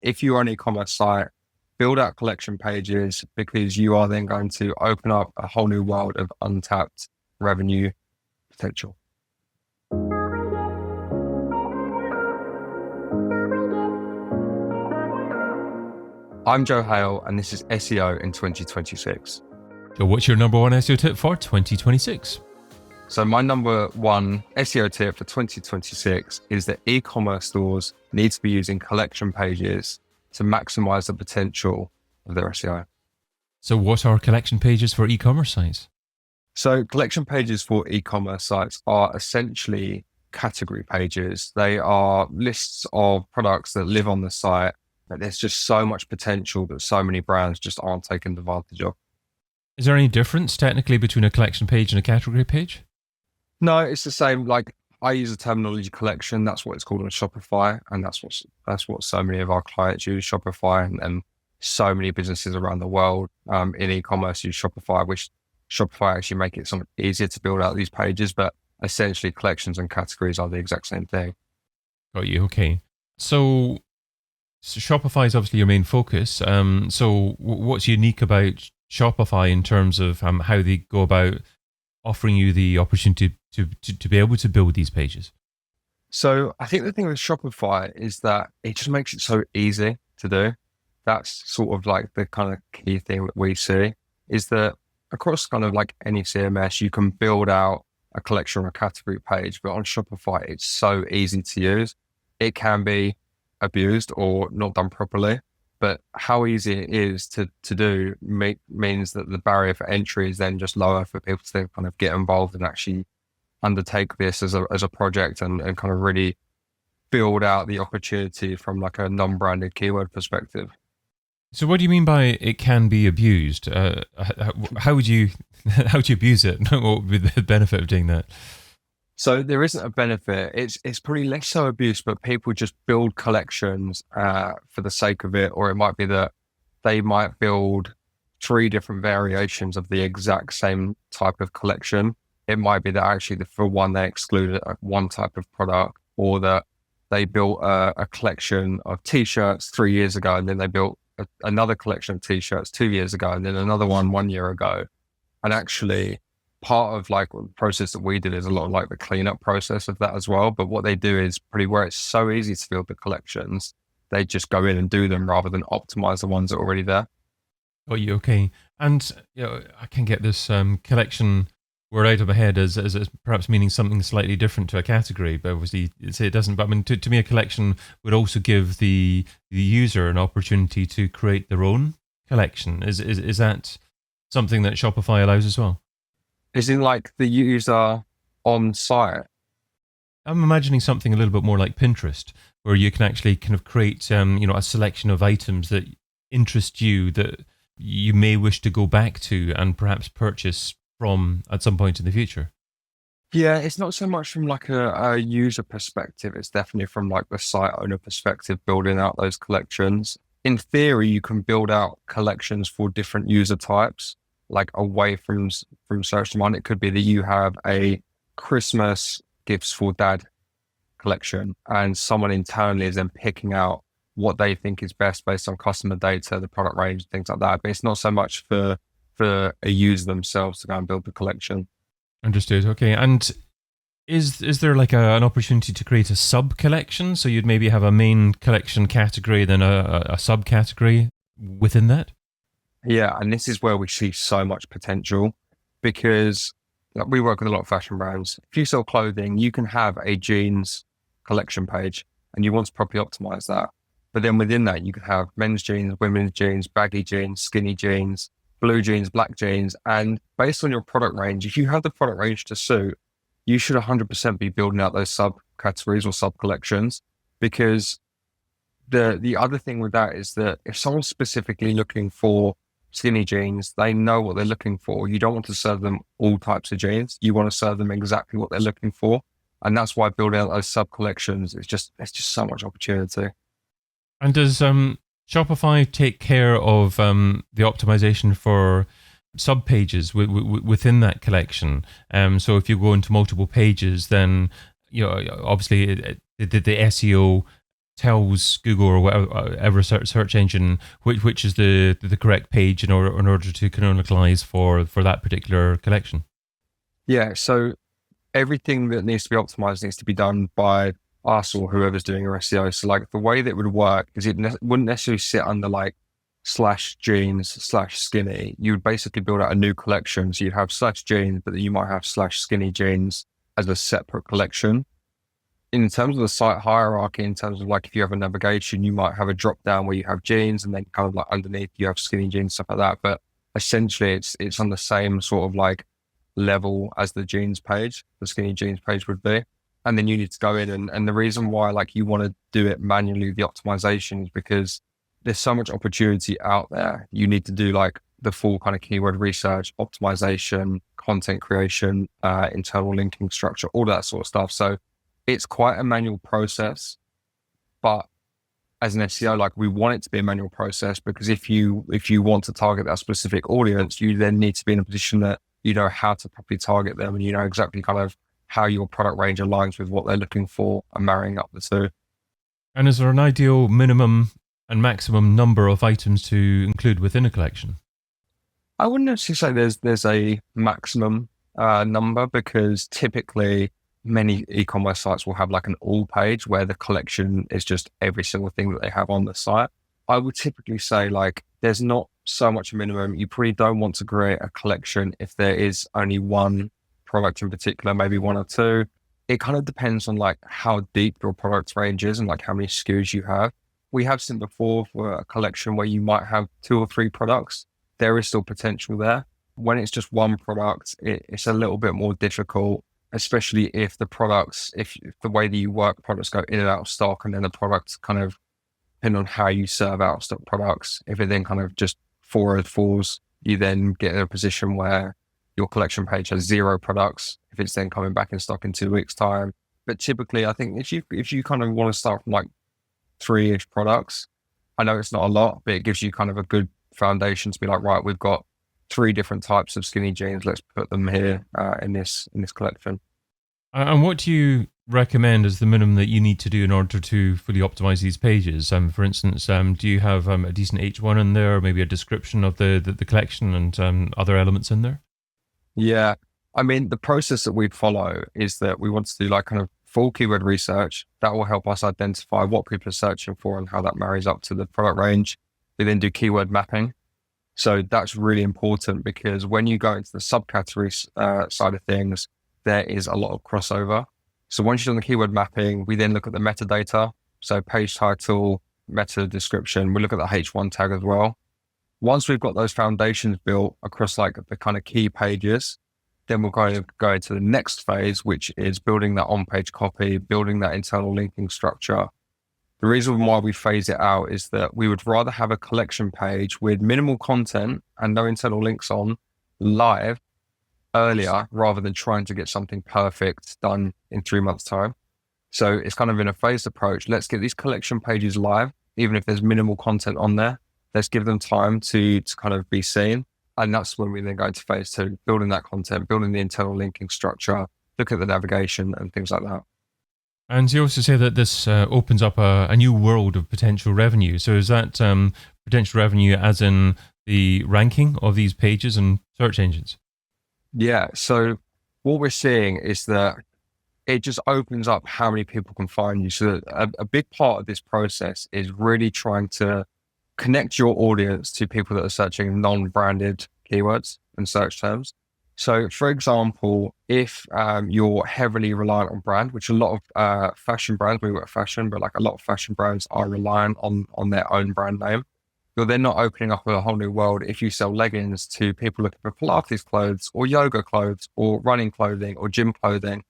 if you're an e-commerce site, build out collection pages because you are then going to open up a whole new world of untapped revenue potential. I'm Joe Hale, and this is SEO in 2026. So what's your number one SEO tip for 2026? So my number one SEO tip for 2026 is that e-commerce stores need to be using collection pages to maximize the potential of their SEO. So what are collection pages for e-commerce sites? So collection pages for e-commerce sites are essentially category pages. They are lists of products that live on the site, but there's just so much potential that so many brands just aren't taking advantage of. Is there any difference technically between a collection page and a category page? No, it's the same. Like, I use the terminology collection. That's what it's called on Shopify. And that's what so many of our clients use, Shopify, and so many businesses around the world in e-commerce use Shopify, which Shopify actually make it somewhat easier to build out these pages. But essentially collections and categories are the exact same thing. Got you. Okay. So Shopify is obviously your main focus. So what's unique about Shopify in terms of how they go about offering you the opportunity to be able to build these pages? So I think the thing with Shopify is that it just makes it so easy to do. That's sort of like the kind of key thing that we see is that across kind of like any CMS, you can build out a collection or a category page, but on Shopify, it's so easy to use. It can be abused or not done properly, but how easy it is to do means that the barrier for entry is then just lower for people to kind of get involved and actually undertake this as a project and kind of really build out the opportunity from like a non-branded keyword perspective. So what do you mean by it can be abused? How would you abuse it? What would be the benefit of doing that? So there isn't a benefit. It's probably less so abuse, but people just build collections for the sake of it, or it might be that they might build 3 different variations of the exact same type of collection. It might be that actually for one they excluded one type of product, or that they built a collection of t-shirts 3 years ago, and then they built another collection of t-shirts 2 years ago, and then another one 1 year ago. And actually, part of like the process that we did is a lot of like the cleanup process of that as well. But what they do is pretty where it's so easy to build the collections, they just go in and do them rather than optimize the ones that are already there. Got you. Okay. And I can get this collection word out of my head as perhaps meaning something slightly different to a category, but obviously it doesn't. But I mean, to me, a collection would also give the user an opportunity to create their own collection. Is that something that Shopify allows as well? Is in like the user on site? I'm imagining something a little bit more like Pinterest, where you can actually kind of create, a selection of items that interest you that you may wish to go back to and perhaps purchase from at some point in the future. Yeah, it's not so much from like a user perspective. It's definitely from like the site owner perspective, building out those collections. In theory, you can build out collections for different user types, like away from search demand. It could be that you have a Christmas gifts for dad collection and someone internally is then picking out what they think is best based on customer data, the product range, things like that. But it's not so much for a user themselves to go and build the collection. Understood. Okay. And is there like an opportunity to create a sub collection? So you'd maybe have a main collection category, then a subcategory within that? Yeah, and this is where we see so much potential because we work with a lot of fashion brands. If you sell clothing, you can have a jeans collection page and you want to properly optimize that. But then within that, you can have men's jeans, women's jeans, baggy jeans, skinny jeans, blue jeans, black jeans. And based on your product range, if you have the product range to suit, you should 100% be building out those subcategories or sub collections. Because the other thing with that is that if someone's specifically looking for skinny jeans, they know what they're looking for. You don't want to serve them all types of jeans. You want to serve them exactly what they're looking for. And that's why building out those sub collections, it's just so much opportunity. And does Shopify take care of the optimization for sub pages within that collection? So if you go into multiple pages, then obviously the SEO tells Google or whatever search engine which is the correct page in order to canonicalize for that particular collection? Yeah, so everything that needs to be optimized needs to be done by us or whoever's doing your SEO. So like the way that it would work is wouldn't necessarily sit under like /jeans/skinny. You would basically build out a new collection. So you'd have /jeans, but then you might have /skinny jeans as a separate collection. In terms of the site hierarchy, in terms of like if you have a navigation, you might have a drop down where you have jeans and then kind of like underneath you have skinny jeans, stuff like that. But essentially it's on the same sort of like level as the jeans page, the skinny jeans page would be. And then you need to go in and the reason why like you want to do it manually, the optimization, is because there's so much opportunity out there. You need to do like the full kind of keyword research, optimization, content creation, internal linking structure, all that sort of stuff. So it's quite a manual process, but as an SEO, like we want it to be a manual process because if you want to target that specific audience, you then need to be in a position that you know how to properly target them and you know exactly kind of how your product range aligns with what they're looking for and marrying up the two. And is there an ideal minimum and maximum number of items to include within a collection? I wouldn't necessarily say there's a maximum number because typically many e-commerce sites will have like an all page where the collection is just every single thing that they have on the site. I would typically say like there's not so much a minimum. You probably don't want to create a collection if there is only one product in particular, maybe one or two. It kind of depends on like how deep your product range is and like how many SKUs you have. We have seen before for a collection where you might have 2 or 3 products. There is still potential there. When it's just one product, it's a little bit more difficult, especially if the products, if the way that you work, products go in and out of stock and then the products kind of depend on how you serve out of stock products. If it then kind of just falls, you then get in a position where your collection page has 0 products if it's then coming back in stock in 2 weeks time. But typically I think if you kind of want to start from like 3-ish products, I know it's not a lot, but it gives you kind of a good foundation to be like, right, we've got 3 different types of skinny jeans. Let's put them here in this collection. And what do you recommend as the minimum that you need to do in order to fully optimize these pages? For instance, do you have a decent H1 in there, or maybe a description of the collection and other elements in there? Yeah, I mean, the process that we'd follow is that we want to do like kind of full keyword research. That will help us identify what people are searching for and how that marries up to the product range. We then do keyword mapping. So that's really important because when you go into the subcategory side of things, there is a lot of crossover. So once you've done the keyword mapping, we then look at the metadata. So page title, meta description, we look at the H1 tag as well. Once we've got those foundations built across like the kind of key pages, then we're going to go into the next phase, which is building that on-page copy, building that internal linking structure. The reason why we phase it out is that we would rather have a collection page with minimal content and no internal links on live earlier rather than trying to get something perfect done in 3 months' time. So it's kind of in a phased approach. Let's get these collection pages live, even if there's minimal content on there. Let's give them time to kind of be seen. And that's when we then go into phase 2, building that content, building the internal linking structure, look at the navigation and things like that. And you also say that this opens up a new world of potential revenue. So is that potential revenue as in the ranking of these pages and search engines? Yeah. So what we're seeing is that it just opens up how many people can find you. So a big part of this process is really trying to connect your audience to people that are searching non-branded keywords and search terms. So for example, if you're heavily reliant on brand, which a lot of fashion brands, we work fashion, but like a lot of fashion brands are reliant on their own brand name, you're then not opening up a whole new world if you sell leggings to people looking for Pilates clothes or yoga clothes or running clothing or gym clothing.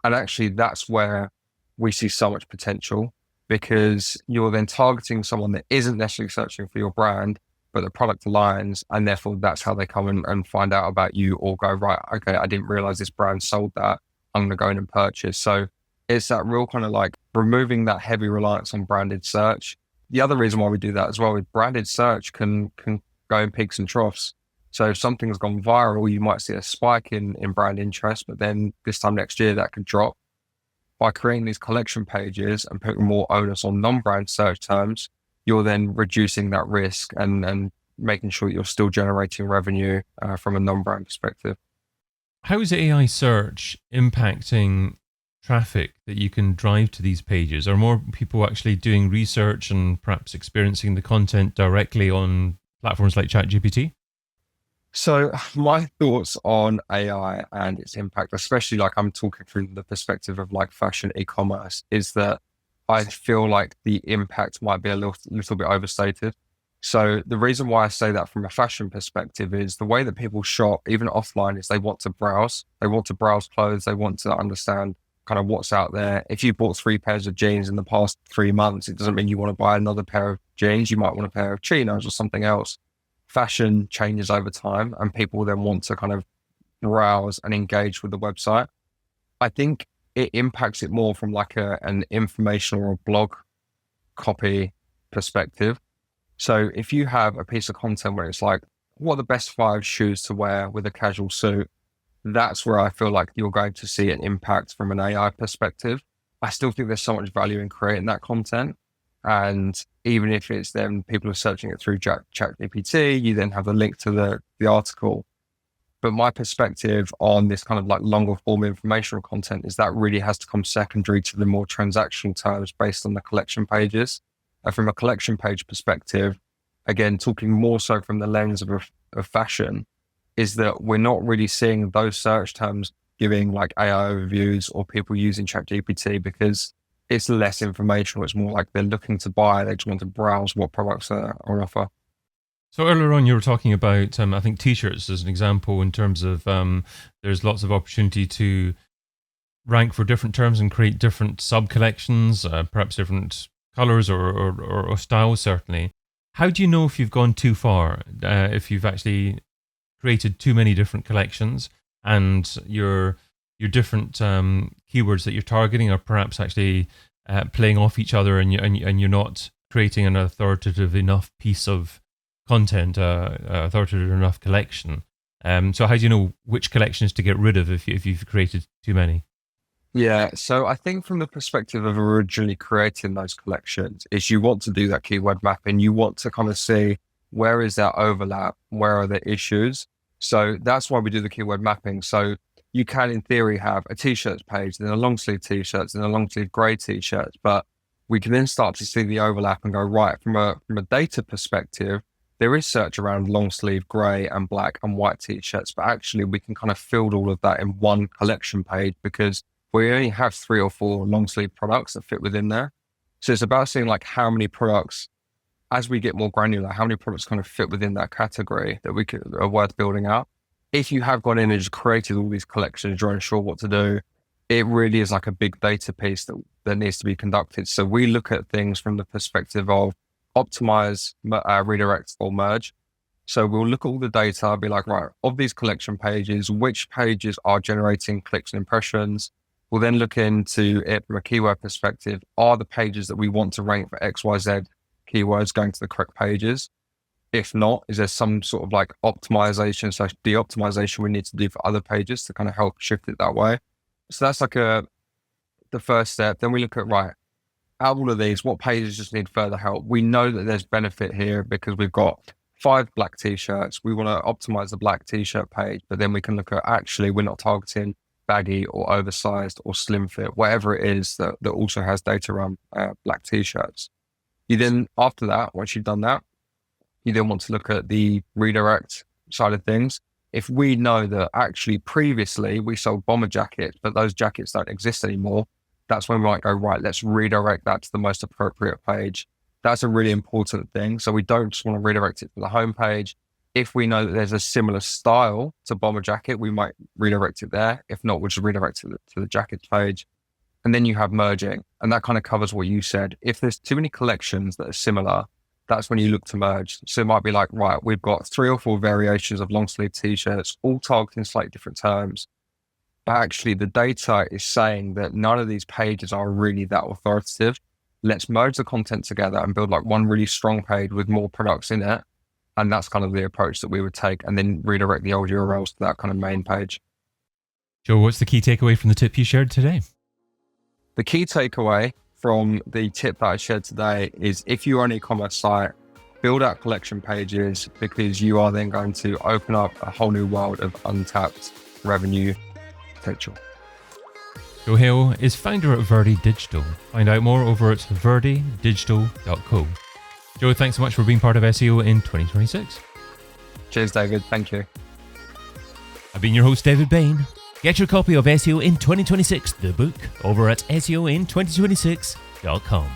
And actually that's where we see so much potential, because you're then targeting someone that isn't necessarily searching for your brand, but the product aligns, and therefore that's how they come and find out about you or go, right, okay, I didn't realize this brand sold that. I'm going to go in and purchase. So it's that real kind of like removing that heavy reliance on branded search. The other reason why we do that as well is branded search can go in peaks and troughs. So if something's gone viral, you might see a spike in brand interest, but then this time next year that could drop. by creating these collection pages and putting more onus on non-brand search terms, you're then reducing that risk and making sure you're still generating revenue from a non-brand perspective. How is AI search impacting traffic that you can drive to these pages? Are more people actually doing research and perhaps experiencing the content directly on platforms like ChatGPT? So my thoughts on AI and its impact, especially like I'm talking from the perspective of like fashion e-commerce, is that I feel like the impact might be a little bit overstated. So the reason why I say that from a fashion perspective is the way that people shop, even offline, is they want to browse. They want to browse clothes. They want to understand kind of what's out there. If you bought 3 pairs of jeans in the past 3 months, it doesn't mean you want to buy another pair of jeans. You might want a pair of chinos or something else. Fashion changes over time and people then want to kind of browse and engage with the website. I think it impacts it more from like an informational or blog copy perspective. So if you have a piece of content where it's like, what are the best 5 shoes to wear with a casual suit? That's where I feel like you're going to see an impact from an AI perspective. I still think there's so much value in creating that content. And even if it's then people are searching it through ChatGPT, you then have the link to the article. But my perspective on this kind of like longer form informational content is that really has to come secondary to the more transactional terms based on the collection pages. And from a collection page perspective, again, talking more so from the lens of fashion, is that we're not really seeing those search terms giving like AI overviews or people using ChatGPT because it's less informational. It's more like they're looking to buy. They just want to browse what products are on offer. So earlier on, you were talking about, I think, T-shirts as an example in terms of there's lots of opportunity to rank for different terms and create different sub-collections, perhaps different colors or styles, certainly. How do you know if you've gone too far, if you've actually created too many different collections and your different keywords that you're targeting are perhaps actually playing off each other and you're not creating an authoritative enough piece of content, authoritative enough collection. So how do you know which collections to get rid of if you've created too many? Yeah, so I think from the perspective of originally creating those collections is you want to do that keyword mapping. You want to kind of see where is that overlap, where are the issues. So that's why we do the keyword mapping. So you can, in theory, have a t-shirts page, then a long sleeve t-shirts, and a long sleeve grey t-shirts, but we can then start to see the overlap and go, right, from a data perspective, there is search around long sleeve grey and black and white t-shirts, but actually we can kind of field all of that in one collection page because we only have 3 or 4 long sleeve products that fit within there. So it's about seeing like how many products, as we get more granular, how many products kind of fit within that category that are worth building out. If you have gone in and just created all these collections, you're unsure what to do, it really is like a big data piece that needs to be conducted. So we look at things from the perspective of optimize, redirect, or merge. So we'll look at all the data, be like, right, of these collection pages, which pages are generating clicks and impressions? We'll then look into it from a keyword perspective. Are the pages that we want to rank for XYZ keywords going to the correct pages? If not, is there some sort of like optimization / de-optimization we need to do for other pages to kind of help shift it that way? So that's like the first step. Then we look at, right, out of all of these, what pages just need further help? We know that there's benefit here because we've got 5 black t-shirts. We want to optimize the black t-shirt page, but then we can look at actually we're not targeting baggy or oversized or slim fit, whatever it is that also has data around black t-shirts. You then, after that, once you've done that, you then want to look at the redirect side of things. If we know that actually previously we sold bomber jackets, but those jackets don't exist anymore, that's when we might go, right, let's redirect that to the most appropriate page. That's a really important thing. So we don't just want to redirect it to the homepage. If we know that there's a similar style to bomber jacket, we might redirect it there. If not, we'll just redirect it to the jackets page. And then you have merging, and that kind of covers what you said. If there's too many collections that are similar, that's when you look to merge. So it might be like, right, we've got 3 or 4 variations of long sleeve t-shirts, all targeting slightly different terms. But actually the data is saying that none of these pages are really that authoritative. Let's merge the content together and build like one really strong page with more products in it. And that's kind of the approach that we would take, and then redirect the old URLs to that kind of main page. Joe, what's the key takeaway from the tip you shared today? The key takeaway from the tip that I shared today is if you're an e-commerce site, build out collection pages, because you are then going to open up a whole new world of untapped revenue potential. Joe Hale is founder at Verdi Digital. Find out more over at verdidigital.co. Joe, thanks so much for being part of SEO in 2026. Cheers, David. Thank you. I've been your host, David Bain. Get your copy of SEO in 2026, the book, over at seoin2026.com.